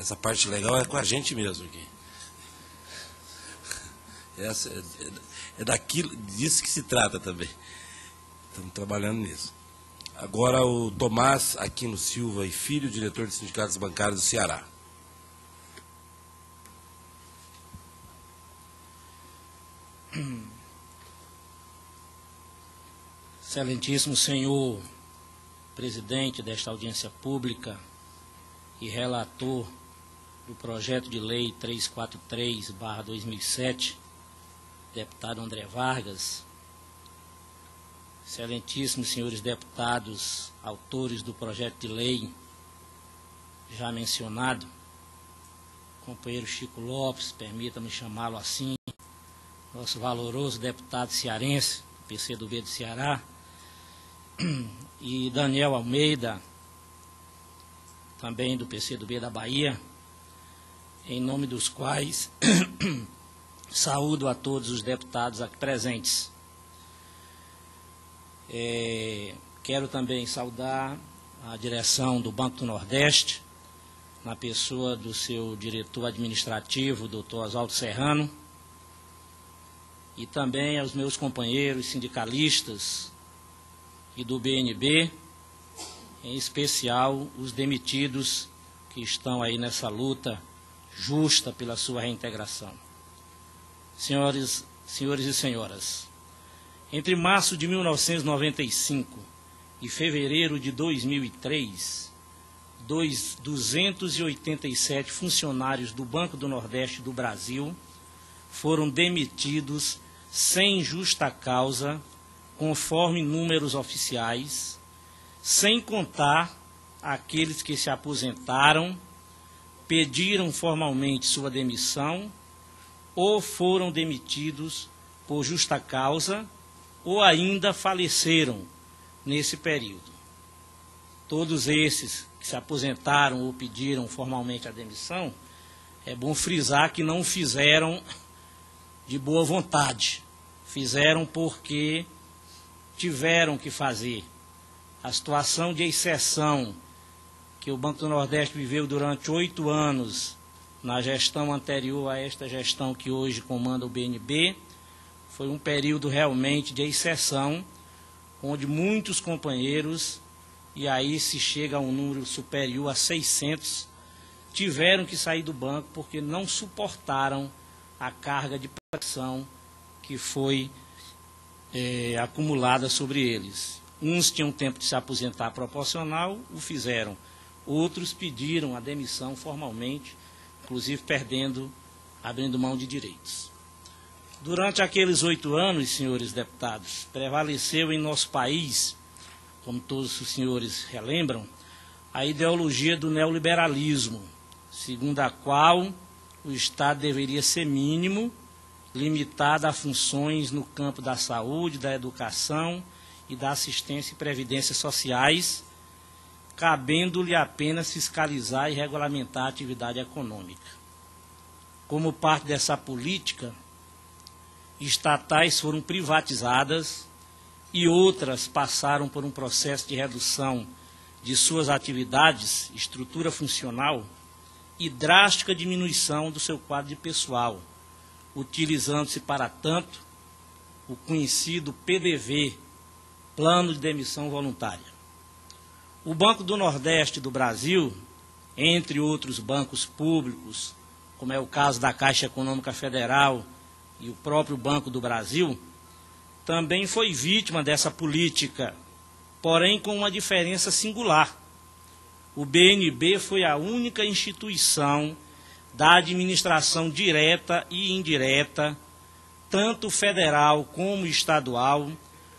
essa parte legal é com a gente mesmo aqui. Disso que se trata também. Estamos trabalhando nisso. Agora o Tomás Aquino Silva e Filho, diretor de sindicatos bancários do Ceará. Excelentíssimo senhor presidente desta audiência pública e relator do projeto de lei 343/2007, deputado André Vargas, excelentíssimos senhores deputados, autores do projeto de lei já mencionado, companheiro Chico Lopes, permita-me chamá-lo assim, nosso valoroso deputado cearense, do PCdoB do Ceará, e Daniel Almeida, também do PCdoB da Bahia, em nome dos quais saúdo a todos os deputados aqui presentes. Quero também saudar a direção do Banco do Nordeste, na pessoa do seu diretor administrativo, doutor Oswaldo Serrano, e também aos meus companheiros sindicalistas e do BNB, em especial os demitidos que estão aí nessa luta justa pela sua reintegração. Senhores e senhoras, entre março de 1995 e fevereiro de 2003, 287 funcionários do Banco do Nordeste do Brasil foram demitidos sem justa causa, conforme números oficiais, sem contar aqueles que se aposentaram, pediram formalmente sua demissão ou foram demitidos por justa causa ou ainda faleceram nesse período. Todos esses que se aposentaram ou pediram formalmente a demissão, é bom frisar que não fizeram de boa vontade, fizeram porque tiveram que fazer. A situação de exceção que o Banco do Nordeste viveu durante 8 anos, na gestão anterior a esta gestão que hoje comanda o BNB, foi um período realmente de exceção, onde muitos companheiros, e aí se chega a um número superior a 600, tiveram que sair do banco porque não suportaram a carga de pressão que foi acumulada sobre eles. Uns tinham tempo de se aposentar proporcional, o fizeram. Outros pediram a demissão formalmente, inclusive abrindo mão de direitos. Durante aqueles 8 anos, senhores deputados, prevaleceu em nosso país, como todos os senhores relembram, a ideologia do neoliberalismo, segundo a qual o Estado deveria ser mínimo, limitado a funções no campo da saúde, da educação e da assistência e previdência sociais, cabendo-lhe apenas fiscalizar e regulamentar a atividade econômica. Como parte dessa política, estatais foram privatizadas e outras passaram por um processo de redução de suas atividades, estrutura funcional e drástica diminuição do seu quadro de pessoal, utilizando-se para tanto o conhecido PDV, Plano de Demissão Voluntária. O Banco do Nordeste do Brasil, entre outros bancos públicos, como é o caso da Caixa Econômica Federal e o próprio Banco do Brasil, também foi vítima dessa política, porém com uma diferença singular. O BNB foi a única instituição da administração direta e indireta, tanto federal como estadual,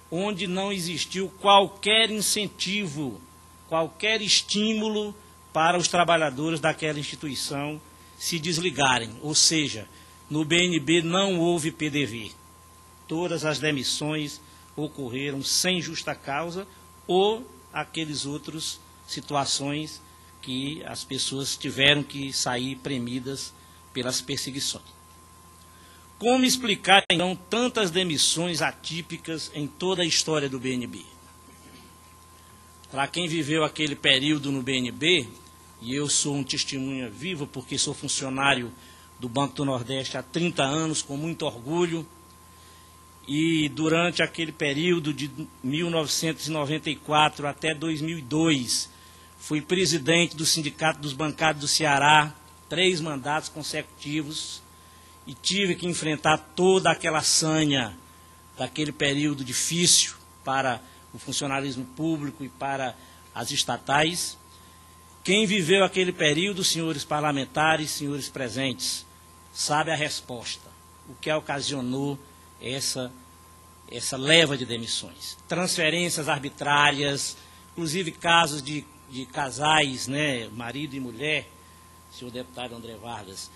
onde não existiu qualquer incentivo, qualquer estímulo para os trabalhadores daquela instituição se desligarem. Ou seja, no BNB não houve PDV. Todas as demissões ocorreram sem justa causa ou aqueles outros situações que as pessoas tiveram que sair premidas pelas perseguições. Como explicar, então, tantas demissões atípicas em toda a história do BNB? Para quem viveu aquele período no BNB, e eu sou um testemunha viva, porque sou funcionário do Banco do Nordeste há 30 anos, com muito orgulho, e durante aquele período de 1994 até 2002, fui presidente do Sindicato dos Bancários do Ceará, 3 mandatos consecutivos, e tive que enfrentar toda aquela sanha daquele período difícil para o funcionalismo público e para as estatais. Quem viveu aquele período, senhores parlamentares, senhores presentes, sabe a resposta, o que ocasionou essa leva de demissões. Transferências arbitrárias, inclusive casos de casais, né, marido e mulher, senhor deputado André Vargas,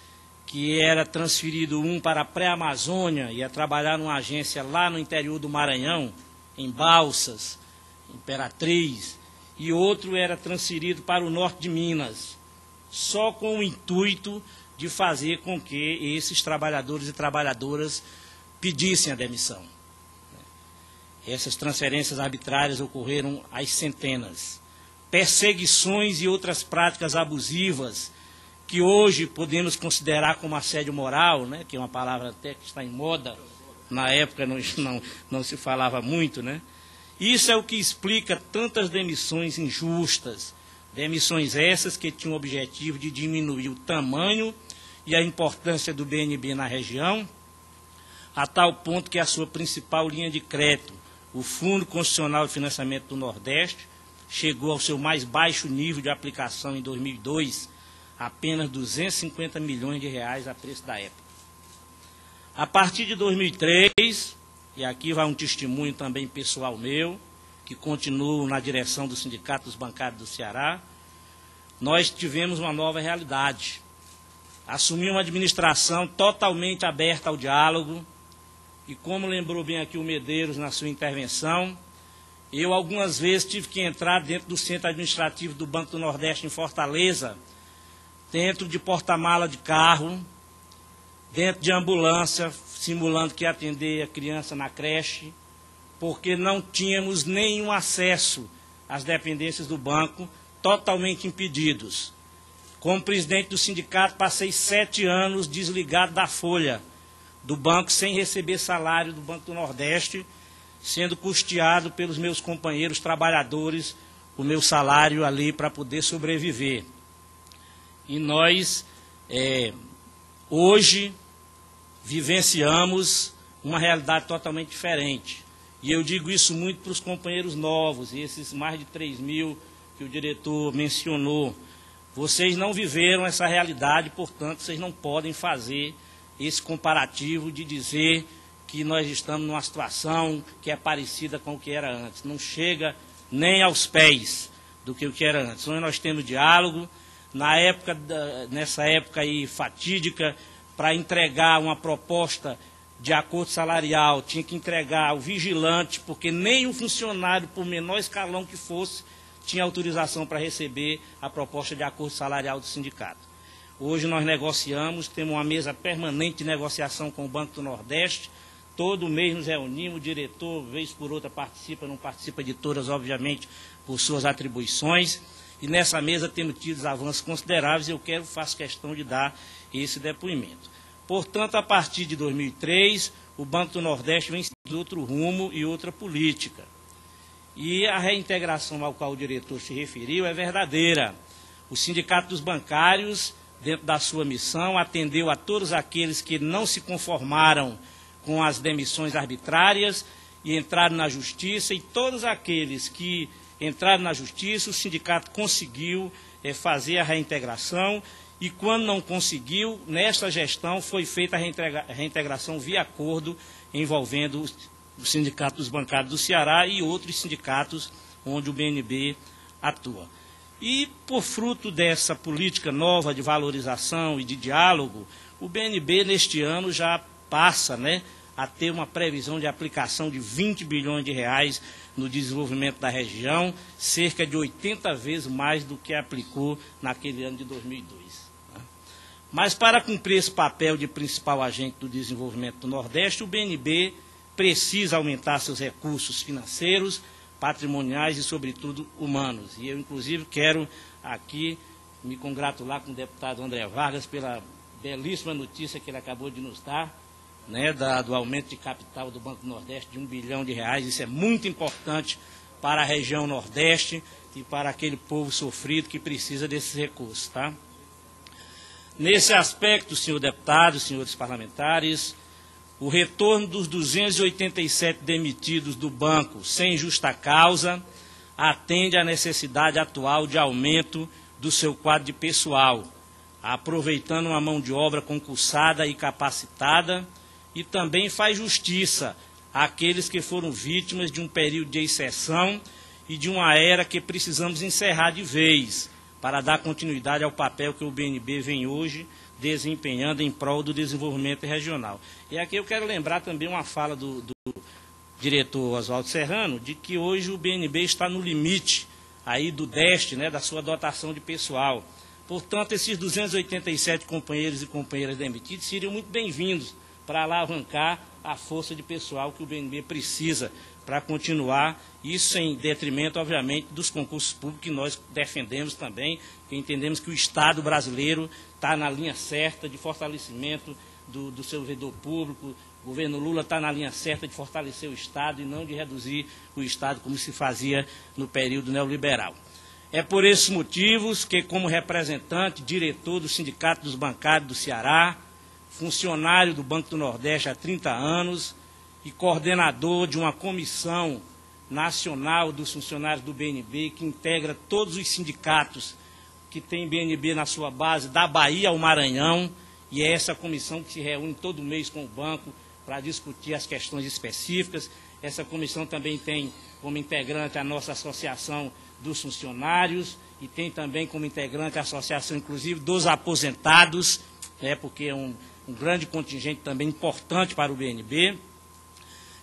que era transferido um para a pré-Amazônia, ia trabalhar numa agência lá no interior do Maranhão, em Balsas, Imperatriz, e outro era transferido para o norte de Minas, só com o intuito de fazer com que esses trabalhadores e trabalhadoras pedissem a demissão. Essas transferências arbitrárias ocorreram às centenas. Perseguições e outras práticas abusivas, que hoje podemos considerar como assédio moral, né, que é uma palavra até que está em moda, na época não se falava muito, né? Isso é o que explica tantas demissões injustas, demissões essas que tinham o objetivo de diminuir o tamanho e a importância do BNB na região, a tal ponto que a sua principal linha de crédito, o Fundo Constitucional de Financiamento do Nordeste, chegou ao seu mais baixo nível de aplicação em 2002, apenas 250 milhões de reais a preço da época. A partir de 2003, e aqui vai um testemunho também pessoal meu, que continuo na direção do Sindicato dos Bancários do Ceará, nós tivemos uma nova realidade. Assumi uma administração totalmente aberta ao diálogo, e como lembrou bem aqui o Medeiros na sua intervenção, eu algumas vezes tive que entrar dentro do centro administrativo do Banco do Nordeste em Fortaleza, dentro de porta-mala de carro, dentro de ambulância, simulando que atender a criança na creche, porque não tínhamos nenhum acesso às dependências do banco, totalmente impedidos. Como presidente do sindicato, passei 7 anos desligado da folha do banco, sem receber salário do Banco do Nordeste, sendo custeado pelos meus companheiros trabalhadores, o meu salário ali para poder sobreviver. E nós, hoje, vivenciamos uma realidade totalmente diferente. E eu digo isso muito para os companheiros novos, e esses mais de 3 mil que o diretor mencionou. Vocês não viveram essa realidade, portanto, vocês não podem fazer esse comparativo de dizer que nós estamos numa situação que é parecida com o que era antes. Não chega nem aos pés do que o que era antes. Onde nós temos diálogo, nessa época aí fatídica, para entregar uma proposta de acordo salarial, tinha que entregar o vigilante, porque nem o funcionário, por menor escalão que fosse, tinha autorização para receber a proposta de acordo salarial do sindicato. Hoje nós negociamos, temos uma mesa permanente de negociação com o Banco do Nordeste, todo mês nos reunimos, o diretor, vez por outra, participa, não participa de todas, obviamente, por suas atribuições, e nessa mesa temos tido avanços consideráveis, e eu faço questão de dar esse depoimento. Portanto, a partir de 2003, o Banco do Nordeste vem seguindo outro rumo e outra política. E a reintegração ao qual o diretor se referiu é verdadeira. O Sindicato dos Bancários, dentro da sua missão, atendeu a todos aqueles que não se conformaram com as demissões arbitrárias e entraram na justiça, e todos aqueles que entraram na justiça, o sindicato conseguiu fazer a reintegração, e quando não conseguiu, nesta gestão foi feita a reintegração via acordo envolvendo o Sindicato dos Bancários do Ceará e outros sindicatos onde o BNB atua. E, por fruto dessa política nova de valorização e de diálogo, o BNB, neste ano, já passa, a ter uma previsão de aplicação de 20 bilhões de reais no desenvolvimento da região, cerca de 80 vezes mais do que aplicou naquele ano de 2002. Mas, para cumprir esse papel de principal agente do desenvolvimento do Nordeste, o BNB precisa aumentar seus recursos financeiros, patrimoniais e, sobretudo, humanos. E eu, inclusive, quero aqui me congratular com o deputado André Vargas pela belíssima notícia que ele acabou de nos dar, né, do aumento de capital do Banco do Nordeste de R$1 bilhão. Isso é muito importante para a região Nordeste e para aquele povo sofrido que precisa desses recursos, tá? Nesse aspecto, senhor deputado, senhores parlamentares, o retorno dos 287 demitidos do banco sem justa causa atende à necessidade atual de aumento do seu quadro de pessoal, aproveitando uma mão de obra concursada e capacitada, e também faz justiça àqueles que foram vítimas de um período de exceção e de uma era que precisamos encerrar de vez, para dar continuidade ao papel que o BNB vem hoje desempenhando em prol do desenvolvimento regional. E aqui eu quero lembrar também uma fala do diretor Oswaldo Serrano, de que hoje o BNB está no limite aí do DEST, né, da sua dotação de pessoal. Portanto, esses 287 companheiros e companheiras demitidos seriam muito bem-vindos para alavancar a força de pessoal que o BNB precisa para continuar, isso em detrimento, obviamente, dos concursos públicos que nós defendemos também, que entendemos que o Estado brasileiro está na linha certa de fortalecimento do seu servidor público. O governo Lula está na linha certa de fortalecer o Estado e não de reduzir o Estado como se fazia no período neoliberal. É por esses motivos que, como representante, diretor do Sindicato dos Bancários do Ceará, funcionário do Banco do Nordeste há 30 anos e coordenador de uma comissão nacional dos funcionários do BNB, que integra todos os sindicatos que têm BNB na sua base, da Bahia ao Maranhão, e é essa comissão que se reúne todo mês com o banco para discutir as questões específicas. Essa comissão também tem como integrante a nossa associação dos funcionários e tem também como integrante a associação, inclusive, dos aposentados, porque é um grande contingente também importante para o BNB,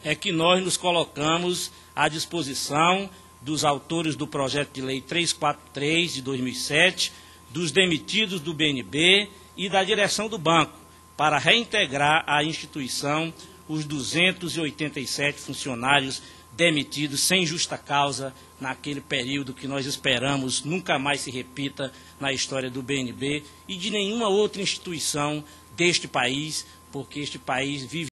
é que nós nos colocamos à disposição dos autores do projeto de lei 343 de 2007, dos demitidos do BNB e da direção do banco, para reintegrar à instituição os 287 funcionários demitidos sem justa causa naquele período que nós esperamos nunca mais se repita na história do BNB e de nenhuma outra instituição deste país, porque este país vive